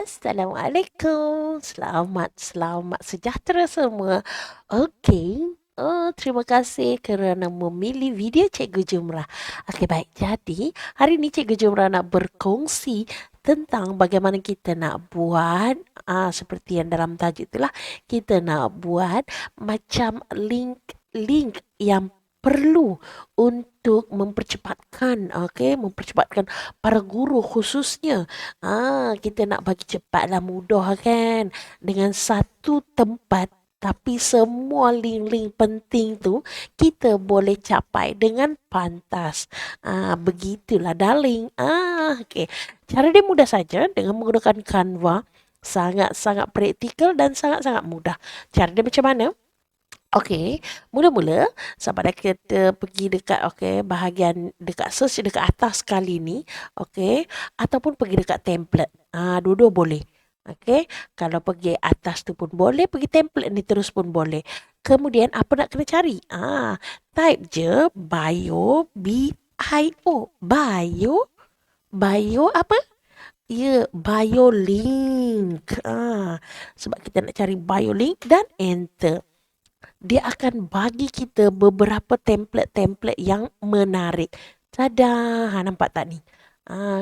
Assalamualaikum. Selamat sejahtera semua. Okey. Terima kasih kerana memilih video Cikgu Jumrah. Okey, baik. Jadi, hari ini Cikgu Jumrah nak berkongsi tentang bagaimana kita nak buat seperti yang dalam tajuk itulah, kita nak buat macam link yang perlu untuk mempercepatkan para guru khususnya. Kita nak bagi cepatlah, mudah kan, dengan satu tempat, tapi semua link-link penting tu kita boleh capai dengan pantas. Begitulah darling. Okey. Cara dia mudah saja dengan menggunakan Canva. Sangat-sangat praktikal dan sangat-sangat mudah. Cara dia macam mana? Okey, mula-mula sahabat kita pergi dekat bahagian dekat search dekat atas sekali ni, okey, ataupun pergi dekat template. Dua-dua boleh. Okey, kalau pergi atas tu pun boleh, pergi template ni terus pun boleh. Kemudian apa nak kena cari? Type je bio, B-I-O. Bio apa? Ya, bio link. Sebab kita nak cari bio link dan enter. Dia akan bagi kita beberapa template-template yang menarik. Tada! Nampak tak ni?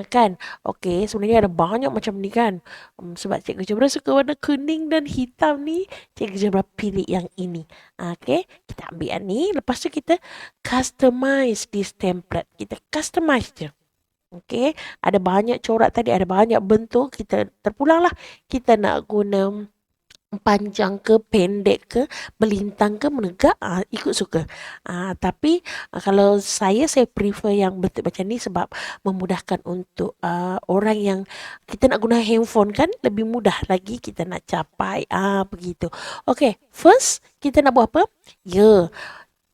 Kan? Okey, sebenarnya ada banyak macam ni kan. Sebab Cikgu Jabra suka warna kuning dan hitam ni, Cikgu Jabra pilih yang ini. Okey, kita ambil yang ni. Lepas tu kita customize this template. Kita customize je. Okey, ada banyak corak tadi, ada banyak bentuk. Kita terpulang lah. Kita nak guna panjang ke, pendek ke, melintang ke, menegak, ikut suka. Tapi kalau saya prefer yang bentuk macam ni sebab memudahkan untuk orang yang kita nak guna handphone kan, lebih mudah lagi kita nak capai. Begitu. Okay, first kita nak buat apa?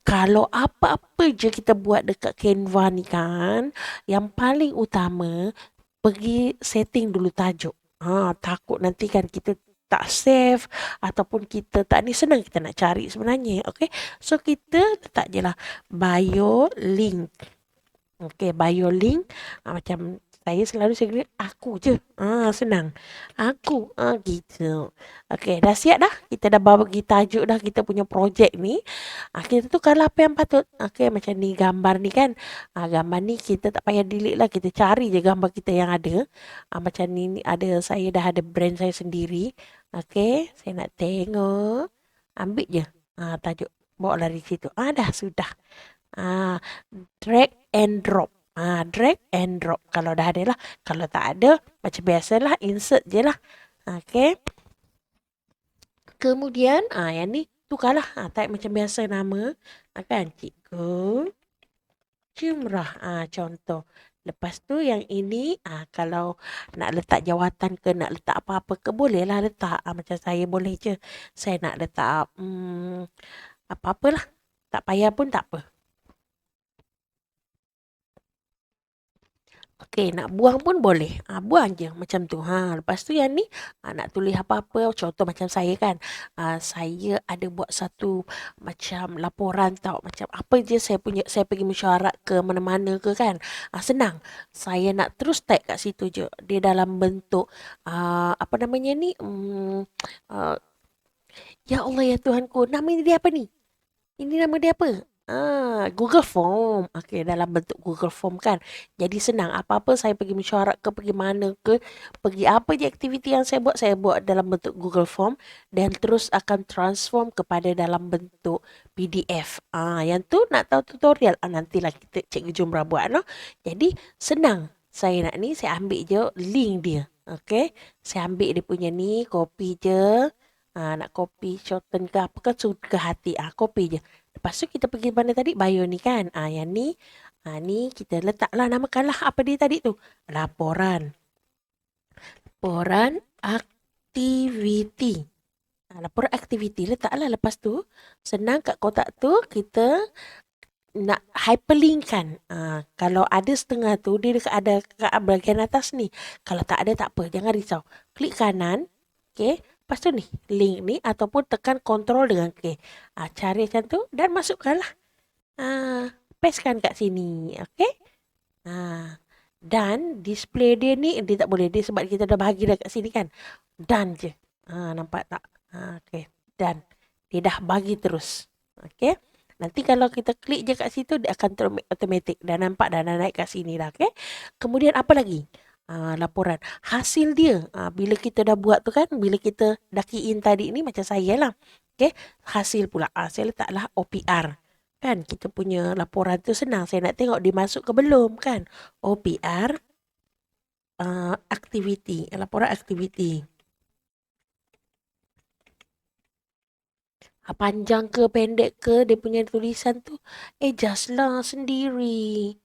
Kalau apa-apa je kita buat dekat Canva ni kan, yang paling utama, pergi setting dulu tajuk. Takut nanti kan kita tak save ataupun kita tak ni, senang kita nak cari sebenarnya. Okay, so kita letak je lah bio link. Okay, bio link. Macam saya selalu saya aku je. Senang. Aku. Gitu. Okay, dah siap dah. Kita dah bagi tajuk dah kita punya projek ni. Kita tukarlah apa yang patut. Okay, macam ni gambar ni kan. Gambar ni kita tak payah delete lah. Kita cari je gambar kita yang ada. Macam ni ada, saya dah ada brand saya sendiri. Okay, saya nak tengok. Ambil je tajuk. Bawa lari situ. Dah sudah. Drag and drop. Drag and drop. Kalau dah ada lah. Kalau tak ada, macam biasalah, insert je lah. Okay. Kemudian, yang ni tukarlah. Type macam biasa nama. Kan, Cikgu Jumrah. Contoh. Lepas tu yang ini, kalau nak letak jawatan ke, nak letak apa-apa ke, bolehlah letak. Macam saya boleh je. Saya nak letak apa-apalah. Tak payah pun tak apa. Okey, nak buang pun boleh. Buang je macam tu. Lepas tu yang ni, nak tulis apa-apa. Contoh macam saya kan. Saya ada buat satu macam laporan tau. Macam apa je saya pergi mesyuarat ke mana-mana ke kan. Senang. Saya nak terus tag kat situ je. Dia dalam bentuk, apa namanya ni? Ya Allah ya Tuhanku. Nama dia apa ni? Ini nama dia apa? Google Form. Okey, dalam bentuk Google Form kan. Jadi senang. Apa-apa saya pergi mesyuarat ke, pergi mana ke, pergi apa je aktiviti yang saya buat dalam bentuk Google Form dan terus akan transform kepada dalam bentuk PDF. Yang tu nak tahu tutorial, nantilah kita Cikgu Jumrah buat. No? Jadi senang. Saya nak ni, saya ambil je link dia. Okey, saya ambil dia punya ni, copy je. Nak copy, shorten ke apa ke, suka hati. Copy je. Lepas tu kita pergi mana tadi? Bio ni kan. Yang ni. Ni kita letaklah, namakanlah apa dia tadi tu. Laporan aktiviti. Laporan aktiviti. Letaklah lepas tu. Senang kat kotak tu kita nak hyperlink kan. Kalau ada setengah tu, dia ada kat bahagian atas ni. Kalau tak ada tak apa. Jangan risau. Klik kanan. Okay. Lepas tu ni, link ni ataupun tekan kontrol dengan K. Cari macam tu dan masukkanlah. Pastekan kat sini. Okay. Dan display dia ni, dia tak boleh. Dia sebab kita dah bahagi dah kat sini kan. Done je. Nampak tak? Okay. Done. Dia dah bagi terus. Okay. Nanti kalau kita klik je kat situ, dia akan automatic. Dah nampak dah naik kat sini dah. Okay. Kemudian apa lagi? Laporan. Hasil dia. Bila kita dah buat tu kan, bila kita dah key in tadi ni, macam saya lah. Okay. Hasil pula. Saya letaklah OPR. Kan kita punya laporan tu senang. Saya nak tengok dia masuk ke belum kan. OPR aktiviti, laporan aktiviti. Panjang ke pendek ke dia punya tulisan tu, adjust lah sendiri.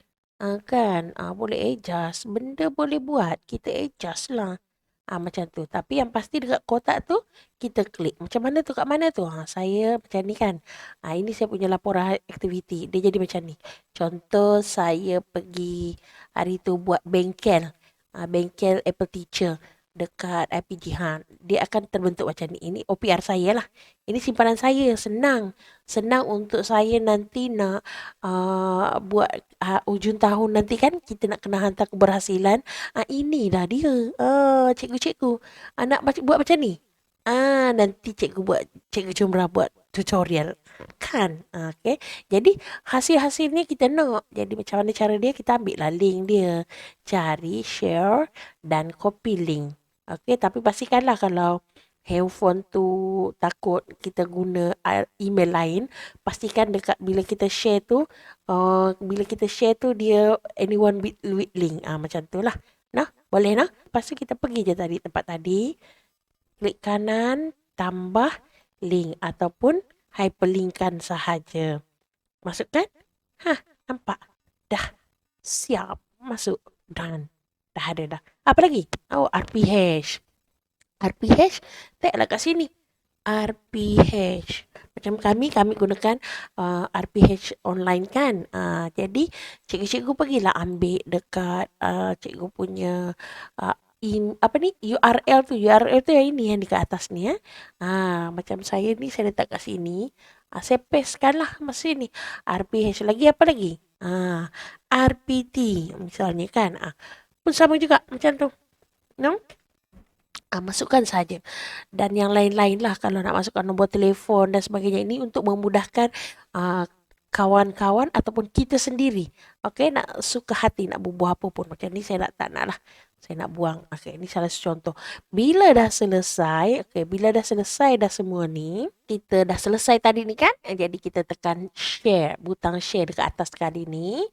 Kan, boleh adjust. Benda boleh buat, kita adjust lah. Macam tu. Tapi yang pasti dekat kotak tu, kita klik. Macam mana tu, kat mana tu? Saya macam ni kan. Ini saya punya laporan aktiviti. Dia jadi macam ni. Contoh, saya pergi hari tu buat bengkel. Bengkel Apple Teacher dekat IPG. Dia akan terbentuk macam ni. Ini OPR saya lah. Ini simpanan saya. Senang. Senang untuk saya nanti nak buat ujung tahun nanti kan. Kita nak kena hantar keberhasilan. Inilah dia. Cikgu-cikgu. Nak buat macam ni. Nanti cikgu Jumrah buat tutorial. Kan? Okay. Jadi, hasil-hasilnya kita nak. Jadi, macam mana cara dia? Kita ambil lah link dia. Cari, share dan copy link. Okay. Tapi pastikanlah kalau handphone tu takut kita guna email lain, pastikan dekat bila kita share tu, dia anyone with link. Macam tu lah. Nah, boleh nah? Lepas tu kita pergi je tadi tempat tadi, klik kanan, tambah link ataupun hyperlinkkan sahaja. Masukkan? Nampak? Dah siap masuk. Dan dah ada dah. Apa lagi? RPH. RPH, taglah kat sini. RPH. Macam kami gunakan RPH online kan. Jadi, cikgu-cikgu pergilah ambil dekat cikgu punya URL tu. URL tu yang ini yang di kat atas ni. Macam saya ni, saya letak kat sini. Saya pastekan lah masa ni. RPH lagi apa lagi? RPT misalnya kan. Pun sama juga macam tu. No? Masukkan saja. Dan yang lain-lain lah kalau nak masukkan nombor telefon dan sebagainya ini untuk memudahkan kawan-kawan ataupun kita sendiri. Okay, nak suka hati nak bubuh apa pun. Macam ni saya tak nak lah. Saya nak buang. Okay, ini salah satu contoh. Bila dah selesai, bila dah selesai dah semua ni, kita dah selesai tadi ni kan? Jadi kita tekan share, butang share dekat atas sekali ni.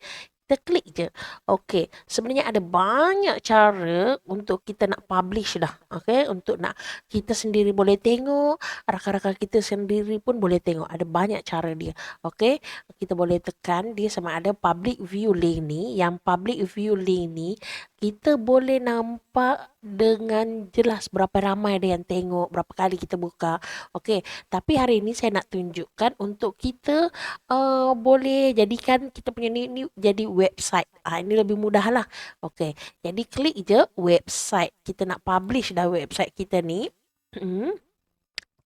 Kita klik je. Okay, sebenarnya ada banyak cara untuk kita nak publish dah. Okay, untuk nak kita sendiri boleh tengok, rakan-rakan kita sendiri pun boleh tengok. Ada banyak cara dia. Okay, kita boleh tekan dia sama ada public view link ni. Yang public view link ni, kita boleh nampak dengan jelas berapa ramai dia yang tengok, berapa kali kita buka. Okay, tapi hari ni saya nak tunjukkan untuk kita boleh jadikan kita punya ni jadi website. Ini lebih mudah lah. Okay, jadi klik je website. Kita nak publish dah website kita ni.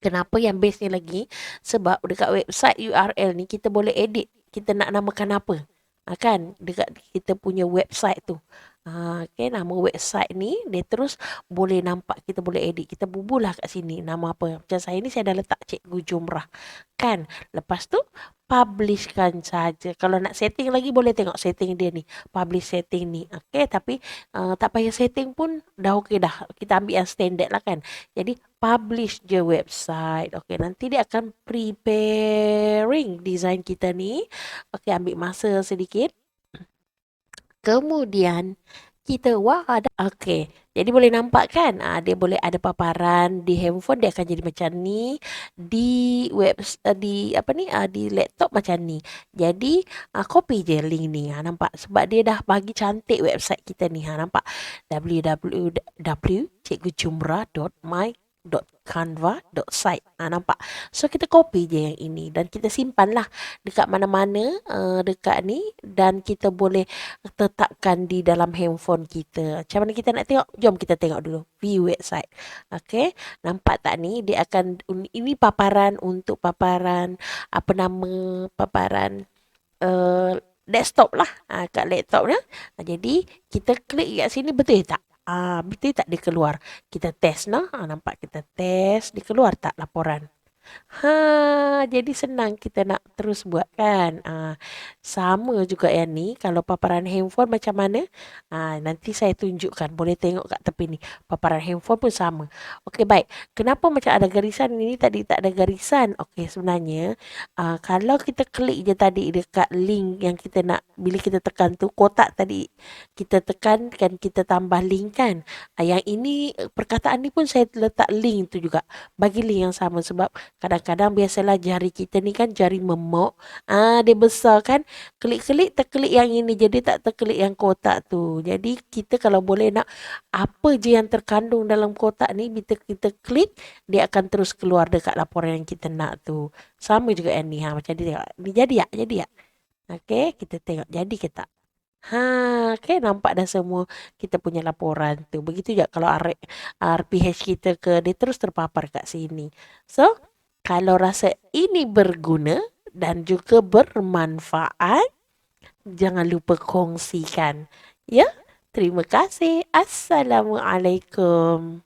Kenapa yang best ni lagi? Sebab dekat website URL ni kita boleh edit. Kita nak namakan apa? Kan? Dekat kita punya website tu. Okay, nama website ni dia terus boleh nampak, kita boleh edit. Kita bubuhlah kat sini nama apa. Macam saya ni saya dah letak Cikgu Jumrah. Kan? Lepas tu publishkan saja. Kalau nak setting lagi boleh tengok setting dia ni. Publish setting ni. Okay, tapi tak payah setting pun dah okey dah. Kita ambil yang standard lah kan. Jadi publish je website. Okay, nanti dia akan preparing design kita ni. Okay, ambil masa sedikit. Kemudian kita ada. Okay, jadi boleh nampak kan? Dia boleh ada paparan di handphone, dia akan jadi macam ni. Di di laptop macam ni. Jadi copy je link ni. Nampak? Sebab dia dah bagi cantik website kita ni. Nampak? www.cikgujumrah.my.canva.site. Nampak? So kita copy je yang ini dan kita simpan lah dekat mana-mana dekat ni, dan kita boleh letakkan di dalam handphone kita. Macam mana kita nak tengok? Jom kita tengok dulu view website. Okay, nampak tak ni? Dia akan, ini paparan untuk paparan paparan desktop lah, kat laptop ni. Jadi kita klik kat sini, betul tak? Betul tak dia keluar? Kita test nah. Nampak kita test, dia keluar tak laporan? Jadi senang kita nak terus buat kan. Sama juga yang ni, kalau paparan handphone macam mana? Nanti saya tunjukkan, boleh tengok kat tepi ni. Paparan handphone pun sama. Okey, baik. Kenapa macam ada garisan ini tadi tak ada garisan? Okey, sebenarnya kalau kita klik je tadi dekat link yang kita nak, bila kita tekan tu, kotak tadi kita tekan kan, kita tambah link kan. Yang ini perkataan ni pun saya letak link tu juga. Bagi link yang sama sebab kadang-kadang biasalah jari kita ni kan jari memok. Dia besar kan. Klik-klik terklik yang ini, jadi tak terklik yang kotak tu. Jadi kita kalau boleh nak apa je yang terkandung dalam kotak ni, bila kita klik, dia akan terus keluar dekat laporan yang kita nak tu. Sama juga yang ni. Macam dia tengok. Ni jadi tak? Jadi tak? Okey, kita tengok jadi ke tak? Okay, nampak dah semua kita punya laporan tu. Begitu juga kalau RPH kita dia terus terpapar kat sini. So, kalau rasa ini berguna dan juga bermanfaat, jangan lupa kongsikan. Ya, terima kasih. Assalamualaikum.